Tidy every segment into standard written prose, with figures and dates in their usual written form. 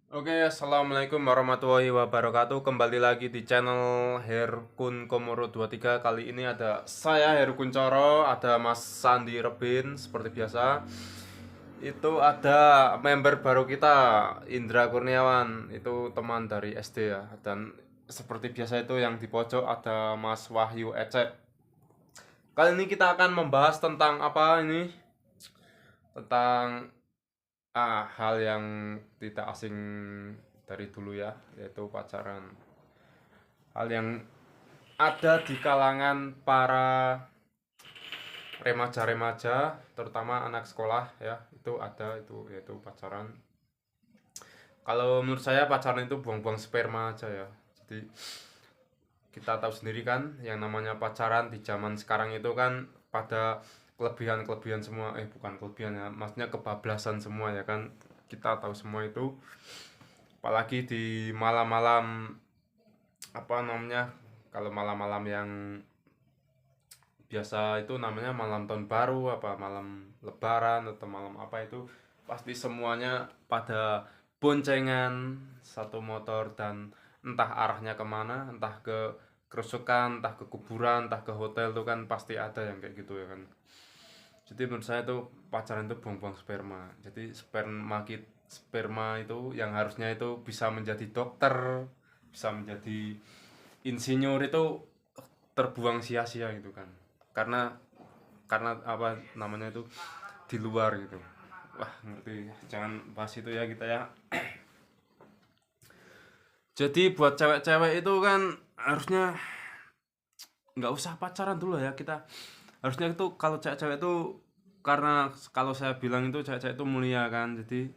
Oke, assalamualaikum warahmatullahi wabarakatuh. Kembali lagi di channel Herkun Komoro 23. Kali ini ada saya Herkun Coro, ada Mas Sandi Rebin seperti biasa. Itu ada member baru kita, Indra Kurniawan. Itu teman dari SD ya. Dan seperti biasa itu yang di pojok ada Mas Wahyu Ecek. Kali ini kita akan membahas tentang apa ini? Tentang hal yang tidak asing dari dulu ya, yaitu pacaran. Hal yang ada di kalangan para remaja-remaja, terutama anak sekolah ya, itu ada itu yaitu pacaran. Kalau menurut saya pacaran itu buang-buang sperma aja ya. Jadi kita tahu sendiri kan yang namanya pacaran di zaman sekarang itu kan pada kelebihan-kelebihan semua, bukan kelebihan ya, maksudnya kebablasan semua ya kan, kita tahu semua itu. Apalagi di malam-malam, apa namanya, kalau malam-malam yang biasa itu namanya malam tahun baru, apa malam lebaran atau malam apa itu, pasti semuanya pada boncengan satu motor dan entah arahnya kemana, entah ke kerusukan, entah ke kuburan, entah ke hotel, tuh kan pasti ada yang kayak gitu ya kan. Jadi menurut saya tuh pacaran itu buang-buang sperma. Jadi sperma itu yang harusnya itu bisa menjadi dokter, bisa menjadi insinyur, itu terbuang sia-sia gitu kan. Karena apa namanya itu, di luar gitu. Wah, ngerti. Jangan bahas itu ya kita ya. Jadi buat cewek-cewek itu kan harusnya nggak usah pacaran dulu ya kita. Harusnya itu kalau cewek-cewek itu, karena kalau saya bilang itu cewek-cewek itu mulia kan, jadi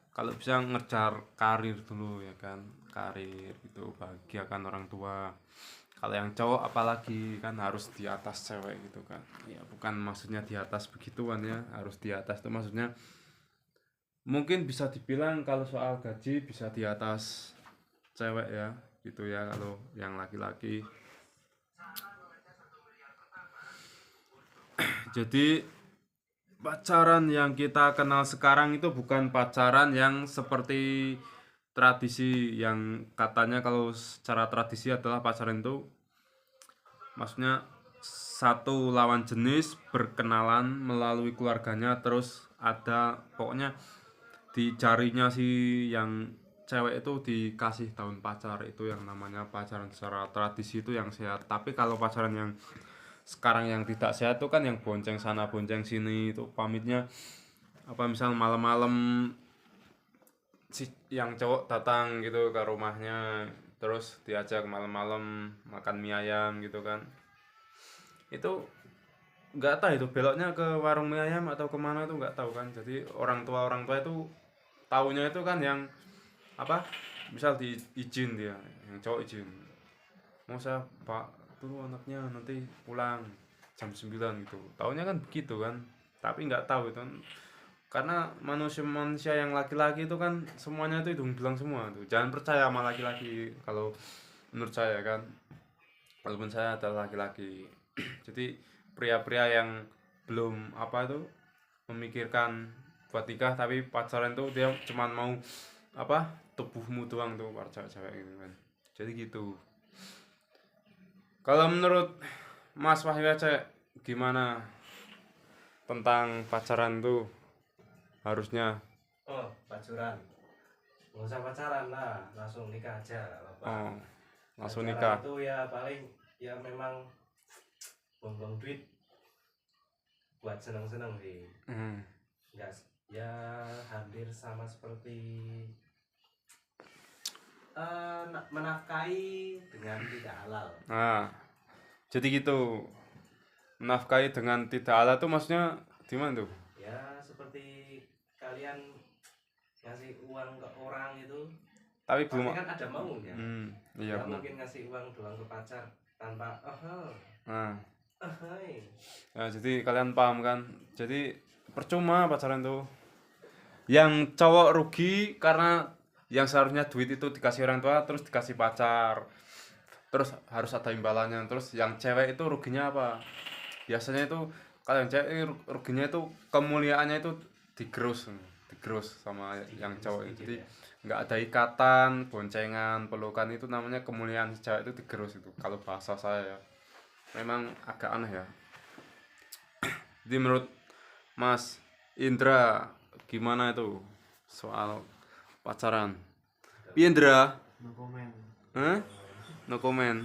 kalau bisa ngejar karir dulu ya kan, karir gitu, bahagiakan orang tua. Kalau yang cowok apalagi kan harus di atas cewek gitu kan ya, bukan maksudnya di atas begituan ya, harus di atas itu maksudnya mungkin bisa dibilang kalau soal gaji bisa di atas cewek ya, gitu ya kalau yang laki-laki. Jadi pacaran yang kita kenal sekarang itu bukan pacaran yang seperti tradisi, yang katanya kalau secara tradisi adalah pacaran itu maksudnya satu lawan jenis berkenalan melalui keluarganya, terus ada pokoknya di jarinya si yang cewek itu dikasih daun pacar, itu yang namanya pacaran secara tradisi, itu yang sehat. Tapi kalau pacaran yang sekarang yang tidak sehat itu kan yang bonceng sana bonceng sini, itu pamitnya apa, misal malam-malam si yang cowok datang gitu ke rumahnya, terus diajak malam-malam makan mie ayam gitu kan. Itu nggak tahu itu beloknya ke warung mie ayam atau kemana, itu nggak tahu kan. Jadi orang tua itu taunya itu kan yang apa, misal diizin, dia yang cowok izin, mau saya pak tuh anaknya nanti pulang jam 9 gitu, taunya kan begitu kan. Tapi nggak tahu itu kan, karena manusia-manusia yang laki-laki itu kan semuanya itu hidung belang semua tuh, jangan percaya sama laki-laki kalau menurut saya kan, walaupun saya adalah laki-laki. Jadi pria-pria yang belum apa itu memikirkan buat nikah tapi pacaran tuh dia cuman mau apa, tubuhmu doang tuh para cewek-cewek gitu kan. Jadi gitu. Kalau menurut Mas Wahyu Aceh, gimana tentang pacaran tuh harusnya? Oh, pacaran. Nggak usah pacaran lah, langsung nikah aja, nggak apa-apa. Oh, langsung Pacaran nikah. itu ya paling ya memang buang-buang duit buat seneng-seneng sih. Hmm. Nggak, ya hampir sama seperti menafkahi dengan tidak halal. Nah, jadi gitu. Menafkahi dengan tidak halal tuh maksudnya gimana tuh? Ya seperti kalian ngasih uang ke orang itu, Tapi pasti belum. kan ada maunya. Iya Nggak benar. mungkin ngasih uang doang ke pacar tanpa Nah, hai. ya, jadi kalian paham kan? Jadi percuma pacaran tuh. Yang cowok rugi karena yang seharusnya duit itu dikasih orang tua terus dikasih pacar. Terus harus ada imbalannya. Terus yang cewek itu ruginya apa? Biasanya itu kalau yang cewek ruginya itu kemuliaannya itu digerus, digerus sama yang Sedikit cowok. sedikit Jadi ya. nggak ada ikatan, boncengan, pelukan, itu namanya kemuliaan si cewek itu digerus itu kalau bahasa saya ya. Memang agak aneh ya. Jadi menurut Mas Indra gimana itu soal pacaran? Piye Indra? No comment. Hah? No comment.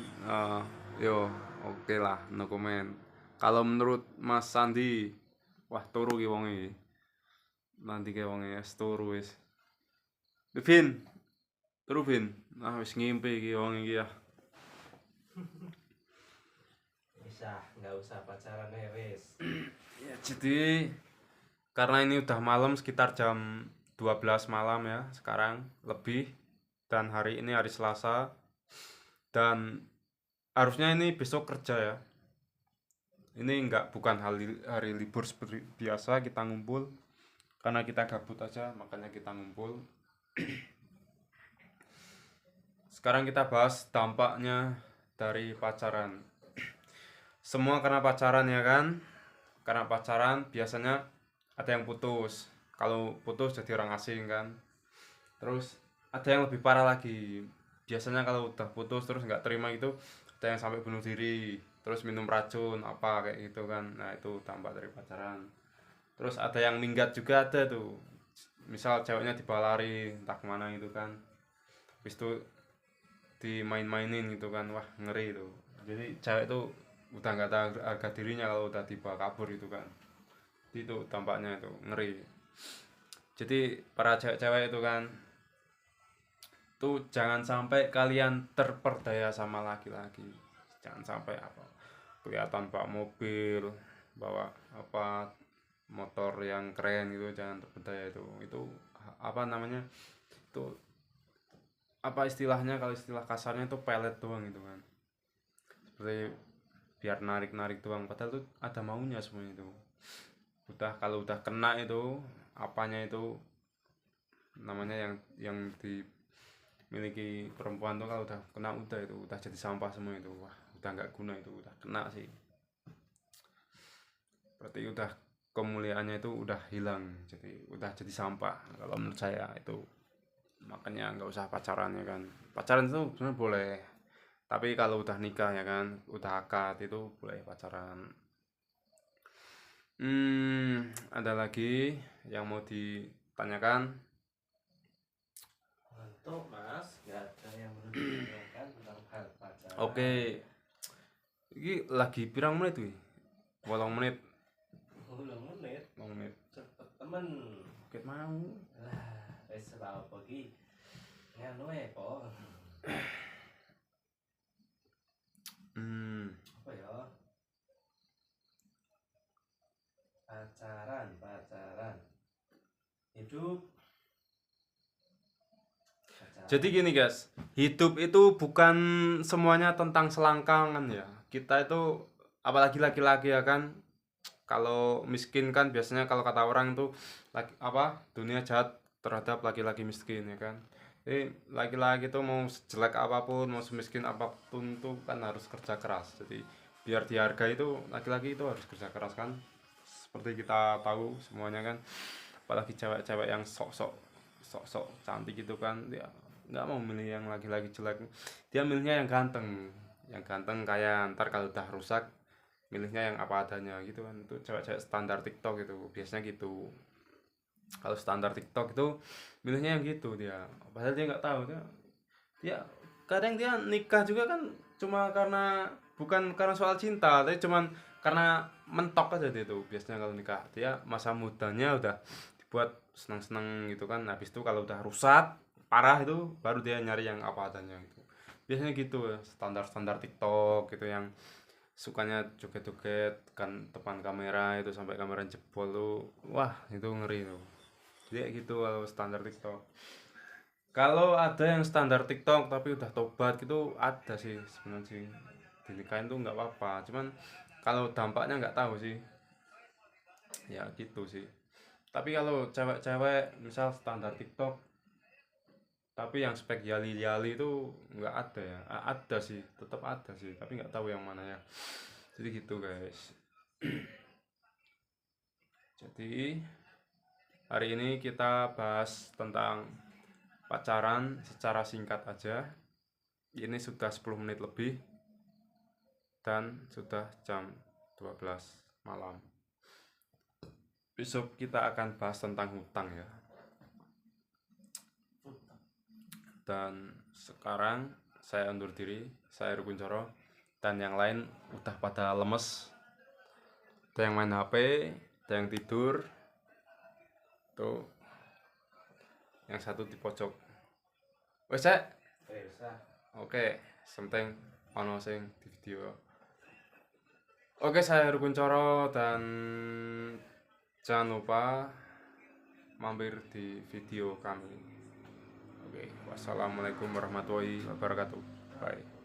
Yo, oke lah, no comment. Kalau menurut Mas Sandi, wah turu ki wonge. Nanti ke wonge wis turu wis. Vin, turu Vin. Ah wis ngimpi ki wong iki ya. Bisa, nggak usah pacaran ya wes. Ya jadi karena ini udah malam sekitar jam 12 malam ya sekarang lebih, dan hari ini hari Selasa dan harusnya ini besok kerja ya. Ini bukan hari libur seperti biasa kita ngumpul, karena kita gabut aja makanya kita ngumpul. Sekarang kita bahas dampaknya dari pacaran. Semua karena pacaran ya kan? Karena pacaran biasanya ada yang putus. Kalau putus jadi orang asing kan. Terus ada yang lebih parah lagi. Biasanya kalau udah putus terus nggak terima gitu, ada yang sampai bunuh diri, terus minum racun apa kayak gitu kan. Nah itu dampak dari pacaran. Terus ada yang minggat juga ada tuh. Misal ceweknya dibawa lari entah kemana gitu kan. Habis itu dimain-mainin gitu kan, wah ngeri itu. Jadi cewek itu udah nggak tahu harga dirinya kalau udah dibawa kabur gitu kan. Jadi itu dampaknya itu ngeri. Jadi para cewek-cewek itu kan tuh jangan sampai kalian terperdaya sama laki-laki. Jangan sampai apa kelihatan bawa mobil, bawa apa motor yang keren gitu, jangan terperdaya itu apa namanya, itu apa istilahnya, kalau istilah kasarnya itu pelet doang gitu kan, seperti biar narik-narik doang, padahal tuh ada maunya semuanya itu. Udah kalau udah kena itu apanya itu namanya yang dimiliki perempuan tuh, kalau udah kena itu udah jadi sampah semua itu, wah udah nggak guna itu, udah kena sih berarti udah kemuliaannya itu udah hilang, jadi udah jadi sampah kalau menurut saya itu. Makanya nggak usah pacaran ya kan. Pacaran itu sebenarnya boleh, tapi kalau udah nikah ya kan, udah akad itu boleh pacaran. Ada lagi yang mau ditanyakan? Ngantuk mas, nggak ada yang perlu ditanyakan tentang hal pacaran. Oke, ini lagi pirang menit wih? 8 menit. 10 menit, 8 menit. cepet temen. Oke mau. Lah, wes selalu pergi. Nganu kok. Hmm, Apa ya? Pacaran. Hidup. Pacaran. Jadi gini guys, hidup itu bukan semuanya tentang selangkangan ya. Kita itu apalagi laki-laki ya kan, kalau miskin kan biasanya kalau kata orang itu dunia jahat terhadap laki-laki miskin ya kan. Jadi laki-laki itu mau sejelek apapun, mau semiskin apapun tuh kan harus kerja keras. Jadi biar dihargai itu laki-laki itu harus kerja keras kan. Seperti kita tahu semuanya kan. Apalagi cewek-cewek yang sok-sok cantik gitu kan, dia nggak mau milih yang laki-laki jelek, dia milihnya yang ganteng kayak ntar kalau udah rusak milihnya yang apa adanya gitu kan. Itu cewek-cewek standar TikTok itu biasanya gitu. Kalau standar TikTok itu milihnya yang gitu dia, padahal dia nggak tahu dia kadang dia nikah juga kan cuma karena bukan karena soal cinta, tapi cuman karena mentok aja dia tuh. Biasanya kalau nikah dia masa mudanya udah dibuat senang-senang gitu kan, habis itu kalau udah rusak parah itu baru dia nyari yang apa adanya gitu. Biasanya gitu ya, standar-standar TikTok gitu, yang sukanya joget-joget kan depan kamera itu sampai kamera jebol tuh, wah itu ngeri tuh. Jadi gitu kalau standar TikTok. Kalau ada yang standar TikTok tapi udah tobat gitu ada sih sebenarnya sih, dinikahin tuh nggak apa-apa, cuman kalau dampaknya nggak tahu sih ya gitu sih. Tapi kalau cewek-cewek misal standar TikTok tapi yang spek yali-yali itu nggak ada ya. Ada sih, tetap ada sih, tapi nggak tahu yang mana ya. Jadi gitu guys. Jadi hari ini kita bahas tentang pacaran secara singkat aja. Ini sudah 10 menit lebih dan sudah jam 12 malam. Besok kita akan bahas tentang hutang ya. Dan sekarang saya undur diri, saya Heru Kuncoro, dan yang lain udah pada lemes. Ada yang main HP, ada yang tidur. Tuh. Yang satu di pojok. Wes, oke, penting ono sing di video. Oke, saya Heru Kuncoro dan jangan lupa mampir di video kami. Oke, wassalamualaikum warahmatullahi wabarakatuh. Bye.